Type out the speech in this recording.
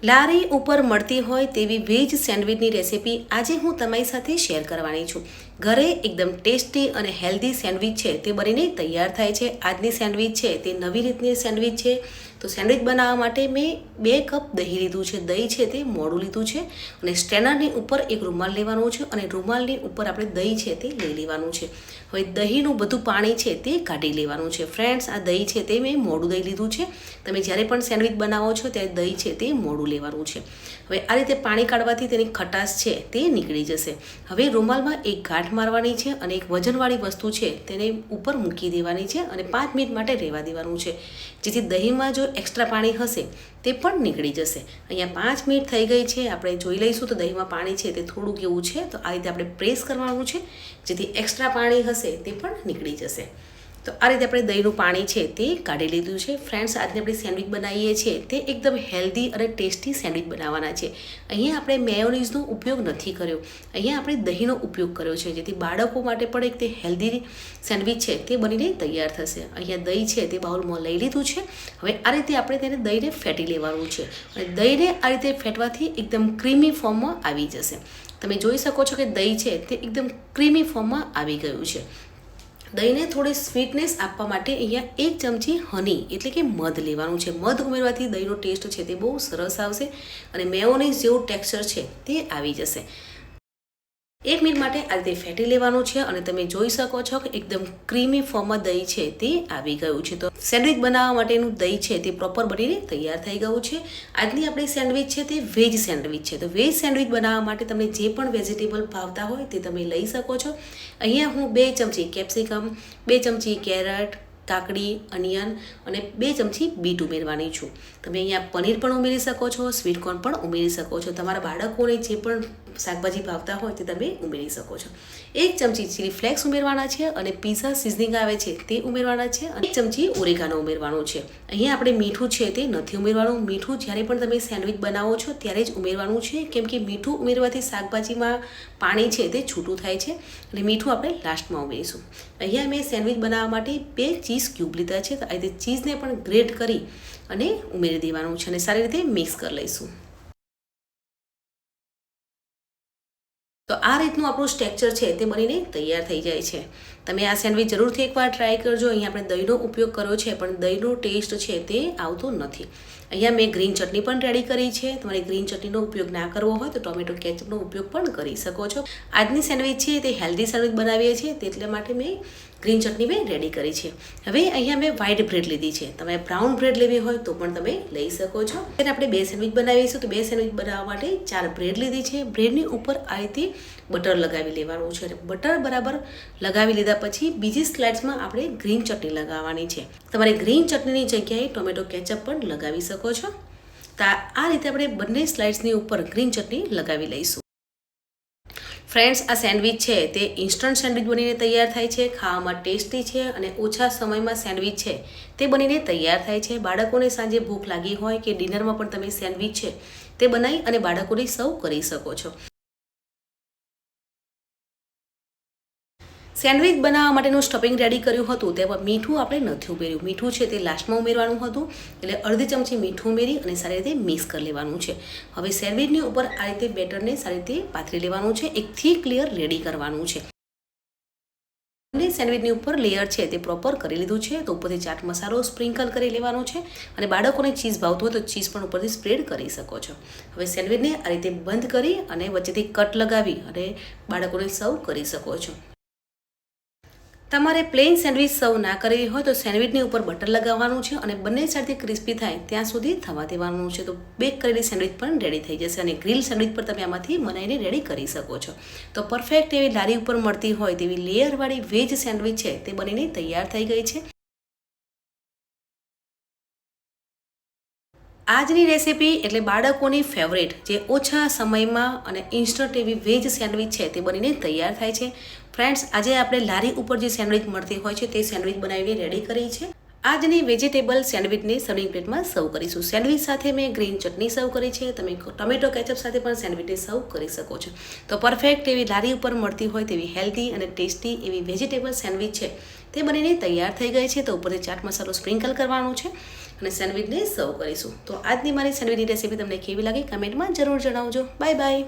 લારી ઉપર મળતી હોય તેવી વેજ સેન્ડવિચની રેસિપી આજે હું તમારી સાથે શેર કરવાની છું. ઘરે એકદમ ટેસ્ટી અને હેલ્ધી સેન્ડવિચ છે તે બનીને તૈયાર થાય છે. આજની સેન્ડવિચ છે તે નવી રીતની સેન્ડવિચ છે. તો સેન્ડવિચ બનાવવા માટે મેં 2 કપ દહીં લીધું છે. દહીં છે તે મોડું લીધું છે અને સ્ટ્રેનરની ઉપર એક રૂમાલ લેવાનો છે અને રૂમાલની ઉપર આપણે દહીં છે તે લઈ લેવાનું છે. હવે દહીંનું બધું પાણી છે તે કાઢી લેવાનું છે. ફ્રેન્ડ્સ, આ દહીં છે તે મેં મોડું દહીં લીધું છે. તમે જ્યારે પણ સેન્ડવિચ બનાવો છો ત્યારે દહીં છે તે મોડું લેવાનું છે. હવે આ રીતે પાણી કાઢવાથી તેની ખટાશ છે તે નીકળી જશે. હવે રૂમાલમાં એક ગાંઠ મારવાની છે અને એક વજનવાળી વસ્તુ છે તેને ઉપર મૂકી દેવાની છે અને 5 મિનિટ માટે રહેવા દેવાનું છે, જેથી દહીંમાં જો એક્સ્ટ્રા પાણી હશે તે પણ નીકળી જશે. અહીંયા 5 મિનિટ થઈ ગઈ છે. આપણે જોઈ લઈશું તો દહીંમાં પાણી છે તે થોડુંક એવું છે, તો આ રીતે આપણે પ્રેસ કરવાનું છે જેથી એક્સ્ટ્રા પાણી હશે તે પણ નીકળી જશે. તો આ રીતે આપણે દહીંનું પાણી છે તે કાઢી લીધું છે. ફ્રેન્ડ્સ, આજની આપણે સેન્ડવિચ બનાવીએ છીએ તે એકદમ હેલ્ધી અને ટેસ્ટી સેન્ડવિચ બનાવવાના છે. અહીંયા આપણે મેયોનીઝનો ઉપયોગ નથી કર્યો, અહીંયા આપણે દહીંનો ઉપયોગ કર્યો છે, જેથી બાળકો માટે પણ એક તે હેલ્ધી સેન્ડવિચ છે તે બનીને તૈયાર થશે. અહીંયા દહીં છે તે બાઉલમાં લઈ લીધું છે. હવે આ રીતે આપણે તેને દહીંને ફેટી લેવાનું છે અને દહીંને આ રીતે ફેટવાથી એકદમ ક્રીમી ફોર્મમાં આવી જશે. તમે જોઈ શકો છો કે દહીં છે તે એકદમ ક્રીમી ફોર્મમાં આવી ગયું છે. દહીંને થોડી સ્વીટનેસ આપવા માટે અહીંયા 1 ચમચી હની એટલે કે મધ લેવાનું છે. મધ ઉમેરવાથી દહીંનો ટેસ્ટ છે તે બહુ સરસ આવશે અને મેયોનીઝ જેવું ટેક્સચર છે તે આવી જશે. 1 મિનિટ માટે આ રીતે ફેટી લેવાનું છે અને તમે જોઈ શકો છો કે એકદમ ક્રીમી ફોર્મમાં દહીં છે તે આવી ગયું છે. તો સેન્ડવિચ બનાવવા માટેનું દહીં છે તે પ્રોપર બનીને તૈયાર થઈ ગયું છે. આજની આપણી સેન્ડવિચ છે તે વેજ સેન્ડવિચ છે. તો વેજ સેન્ડવિચ બનાવવા માટે તમને જે પણ વેજીટેબલ ભાવતા હોય તે તમે લઈ શકો છો. અહીંયા હું 2 ચમચી કેપ્સિકમ, 2 ચમચી કેરટ, કાકડી, અનિયન અને 2 ચમચી બીટ ઉમેરવાની છું. તમે અહીંયા પનીર પણ ઉમેરી શકો છો, સ્વીટ કોર્ન પણ ઉમેરી શકો છો. તમારા બાળકોને જે પણ શાકભાજી ભાવતા હોય તે તમે ઉમેરી શકો છો. 1 ચમચી ચીલી ફ્લેક્સ ઉમેરવાના છે અને પીઝા સિઝનિંગ આવે છે તે ઉમેરવાના છે અને 1 ચમચી ઓરેગાનો ઉમેરવાનું છે. અહીંયા આપણે મીઠું છે તે નથી ઉમેરવાનું. મીઠું જ્યારે પણ તમે સેન્ડવિચ બનાવો છો ત્યારે જ ઉમેરવાનું છે, કેમ કે મીઠું ઉમેરવાથી શાકભાજીમાં પાણી છે તે છૂટું થાય છે અને મીઠું આપણે લાસ્ટમાં ઉમેરીશું. અહીંયા મેં સેન્ડવિચ બનાવવા માટે 2 ચીઝ ક્યુબ લીધા છે. તો આ રીતે ચીઝને પણ ગ્રેટ કરી અને ઉમેરી દેવાનું છે અને સારી રીતે મિક્સ કરી લઈશું. તો આ રીતનું આપણું સ્ટ્રક્ચર છે તે બનીને તૈયાર થઈ જાય છે. તમે આ સેન્ડવિચ જરૂરથી એકવાર ટ્રાય કરજો. અહીંયા આપણે દહીંનો ઉપયોગ કર્યો છે પણ દહીંનો ટેસ્ટ છે તે આવતો નથી. અહીંયા મેં ગ્રીન ચટણી પણ રેડી કરી છે. તમારે ગ્રીન ચટણીનો ઉપયોગ ના કરવો હોય તો ટોમેટો કેચઅપનો ઉપયોગ પણ કરી શકો છો. આજની સેન્ડવિચ છે તે હેલ્ધી સેન્ડવિચ બનાવીએ છીએ, તેટલા માટે મેં ગ્રીન ચટણી મેં રેડી કરી છે. હવે અહીંયા મેં વ્હાઇટ બ્રેડ લીધી છે. તમે બ્રાઉન બ્રેડ લેવી હોય તો પણ તમે લઈ શકો છો. ત્યારે આપણે 2 સેન્ડવિચ બનાવીશું. તો 2 સેન્ડવિચ બનાવવા માટે 4 બ્રેડ લીધી છે. બ્રેડની ઉપર આ રીતે બટર લગાવી લેવાનું છે. બટર બરાબર લગાવી લીધા પછી બીજી સ્લાઇડ્સમાં આપણે ગ્રીન ચટણી લગાવવાની છે. તમારે ગ્રીન ચટણીની જગ્યાએ ટોમેટો કેચઅપ પણ લગાવી શકો છો. તો આ રીતે આપણે બંને સ્લાઇડ્સની ઉપર ગ્રીન ચટણી લગાવી લઈશું. ફ્રેન્ડ્સ, આ સેન્ડવિચ છે તે ઇન્સ્ટન્ટ સેન્ડવિચ બનીને તૈયાર થાય છે. ખાવામાં ટેસ્ટી છે અને ઓછા સમયમાં સેન્ડવિચ છે તે બનીને તૈયાર થાય છે. બાળકોને સાંજે ભૂખ લાગી હોય કે ડિનરમાં પણ તમે સેન્ડવિચ છે તે બનાવી અને બાળકોને સર્વ કરી શકો છો. સેન્ડવિચ બનાવવા માટેનું સ્ટફિંગ રેડી કર્યું હતું તેમાં મીઠું આપણે નથી ઉમેર્યું. મીઠું છે તે લાસ્ટમાં ઉમેરવાનું હતું, એટલે અડધી ચમચી મીઠું ઉમેરી અને સારી રીતે મિક્સ કરી લેવાનું છે. હવે સેન્ડવિચની ઉપર આ રીતે બેટરને સારી રીતે પાથરી લેવાનું છે. એક થીક લેયર રેડી કરવાનું છે. સેન્ડવિચની ઉપર લેયર છે તે પ્રોપર કરી લીધું છે. તો ઉપરથી ચાટ મસાલો સ્પ્રિંકલ કરી લેવાનો છે અને બાળકોને ચીઝ ભાવતું હોય તો ચીઝ પણ ઉપરથી સ્પ્રેડ કરી શકો છો. હવે સેન્ડવિચને આ રીતે બંધ કરી અને વચ્ચેથી કટ લગાવી અને બાળકોને સર્વ કરી શકો છો. તમારે પ્લેન સેન્ડવિચ સર્વ ના કરવી હોય તો સેન્ડવિચની ઉપર બટર લગાવવાનું છે અને બંને સાઈડથી ક્રિસ્પી થાય ત્યાં સુધી થવા દેવાનું છે. તો બેક કરેલી સેન્ડવિચ પણ રેડી થઈ જશે અને ગ્રીલ સેન્ડવિચ પર તમે આમાંથી બનાવીને રેડી કરી શકો છો. તો પરફેક્ટ એવી લારી ઉપર મળતી હોય તેવી લેયરવાળી વેજ સેન્ડવિચ છે તે બનીને તૈયાર થઈ ગઈ છે. આજની રેસિપી એટલે બાળકોની ફેવરેટ, જે ઓછા સમયમાં અને ઇન્સ્ટન્ટ એવી વેજ સેન્ડવિચ છે તે બનીને તૈયાર થાય છે. ફ્રેન્ડ્સ, આજે આપણે લારી ઉપર જે સેન્ડવિચ મળતી હોય છે તે સેન્ડવિચ બનાવીને રેડી કરી છે. આજની વેજીટેબલ સેન્ડવિચને સર્વિંગ પ્લેટમાં સર્વ કરીશું. સેન્ડવિચ સાથે મેં ગ્રીન ચટણી સર્વ કરી છે. તમે ટોમેટો કેચઅપ સાથે પણ સેન્ડવિચને સર્વ કરી શકો છો. તો પરફેક્ટ એવી લારી ઉપર મળતી હોય તેવી હેલ્ધી અને ટેસ્ટી એવી વેજીટેબલ સેન્ડવિચ છે તે બનીને તૈયાર થઈ ગઈ છે. તો ઉપરથી ચાટ મસાલો સ્પ્રિંકલ કરવાનો છે. અને સેન્ડવિચને સર્વ કરીશું. તો આજની મારી સેન્ડવિચની રેસીપી તમને કેવી લાગી કમેન્ટમાં જરૂર જણાવજો. Bye bye.